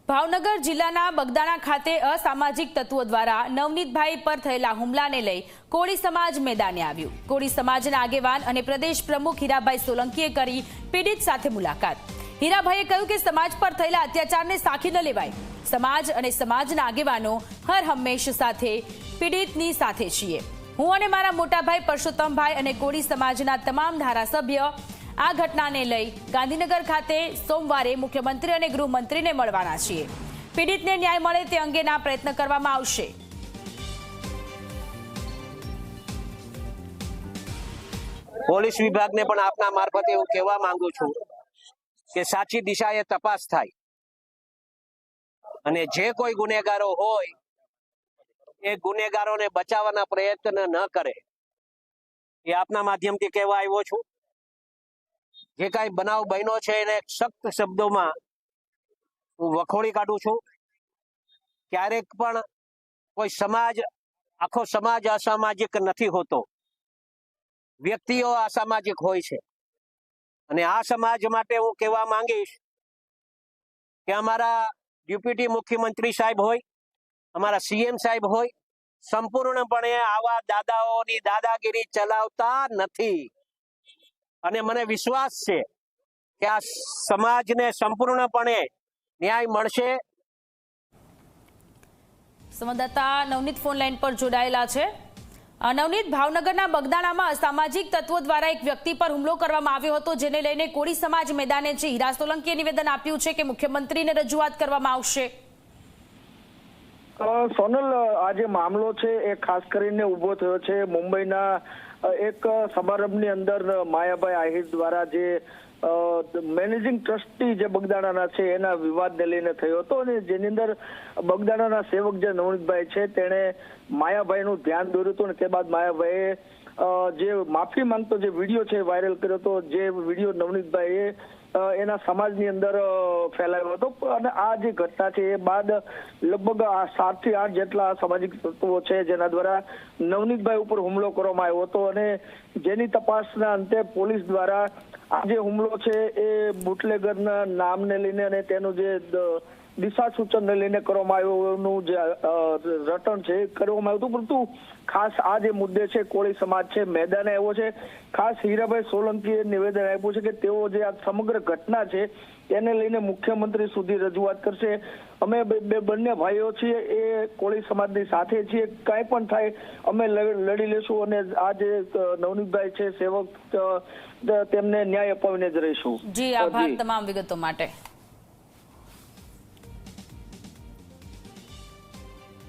ભાવનગર જિલ્લાના બગદાણા ખાતે અસામાજિક તત્વો દ્વારા નવનીતભાઈ પર થયેલા હુમલાને લઈ કોળી સમાજ મેદાને આવ્યું। કોળી સમાજના આગેવાન અને પ્રદેશ પ્રમુખ હીરાભાઈ સોલંકીએ કરી પીડિત સાથે મુલાકાત। હીરાભાઈએ કહ્યું કે સમાજ પર થયેલા અત્યાચારને સાખી ન લેવાય। સમાજ અને સમાજના આગેવાનો હર હંમેશ સાથે પીડિતની સાથે છીએ। હું અને મારા મોટાભાઈ પરસોત્તમભાઈ અને કોળી સમાજના તમામ ધારાસભ્ય આ ઘટનાને લઈ ગાંધીનગર ખાતે સોમવારે મુખ્યમંત્રી અને ગૃહમંત્રીને મળવાના છીએ। પીડિતને ન્યાય મળે તે અંગેના પ્રયત્ન કરવામાં આવશે। પોલીસ વિભાગને પણ આપના મારફતે હું કહેવા માંગુ છું કે સાચી દિશાએ તપાસ થાય અને જે કોઈ ગુનેગારો હોય એ ગુનેગારોને બચાવવાના પ્રયત્ન ન કરે એ આપના માધ્યમથી કહેવા આવ્યો છું। જે કાંઈ બનાવ બન્યો છે એને સખ્ત શબ્દોમાં હું વખોડી કાઢું છું। ક્યારેક પણ કોઈ સમાજ આખો સમાજ અસામાજિક નથી હોતો, વ્યક્તિઓ અસામાજિક હોય છે અને આ સમાજ માટે હું કહેવા માંગીશ કે અમારા ડેપ્યુટી મુખ્યમંત્રી સાહેબ હોય, અમારા સીએમ સાહેબ હોય, સંપૂર્ણપણે આવા દાદાઓની દાદાગીરી ચલાવતા નથી અને મને વિશ્વાસ છે કે આ સમાજને સંપૂર્ણપણે ન્યાય મળશે। સંવાદદાતા નવનીત ફોન લાઈન પર જોડાયેલા છે। નવનીત, ભાવનગરના બગદાણામાં અસામાજિક તત્વો દ્વારા એક વ્યક્તિ પર હુમલો કરવામાં આવ્યો હતો, જેને લઈને કોળી સમાજ મેદાને છે। હીરા સોલંકીએ નિવેદન આપ્યું છે કે મુખ્યમંત્રીને રજૂઆત કરવામાં આવશે। સોનલ, આ જે મામલો છે એ ખાસ કરીને ઉભો થયો છે મુંબઈના એક સમારંભની અંદર માયાભાઈ આહિર દ્વારા જે મેનેજિંગ ટ્રસ્ટી જે બગદાણાના છે એના વિવાદને લઈને થયો હતો અને જેની અંદર બગદાણાના સેવક જે નવનીતભાઈ છે તેણે માયાભાઈનું ધ્યાન દોર્યું હતું અને તે બાદ માયાભાઈએ જે માફી માંગતો જે વિડીયો છે વાયરલ કર્યો હતો, જે વિડીયો નવનીતભાઈએ એના સમાજની અંદર ફેલાયો હતો અને આ જે ઘટના છે એ બાદ લગભગ 7 થી 8 જેટલા સામાજિક તત્વો છે જેના દ્વારા નવનીતભાઈ ઉપર હુમલો કરવામાં આવ્યો હતો અને જેની તપાસના અંતે પોલીસ દ્વારા આ જે હુમલો છે એ બુટલેગરના નામને લઈને અને તેનું જે દિશા સૂચનને લઈને કરવામાં આવ્યું જે રટણ છે કરવામાં આવ્યું હતું, પરંતુ ખાસ આ જે મુદ્દે છે કોળી સમાજ છે મેદાને આવ્યો છે। ખાસ હીરાભાઈ સોલંકીએ નિવેદન આપ્યું છે કે તેઓ જે આ સમગ્ર ઘટના છે એને લઈને મુખ્યમંત્રી સુધી રજૂઆત કરશે। અમે બંને ભાઈઓ છીએ એ કોળી સમાજની સાથે છીએ, કાંઈ પણ થાય અમે લડી લેશું અને આ જે નવનીતભાઈ છે સેવક તેમને ન્યાય અપાવીને જ રહીશું। જી, આભાર તમામ વિગતો માટે।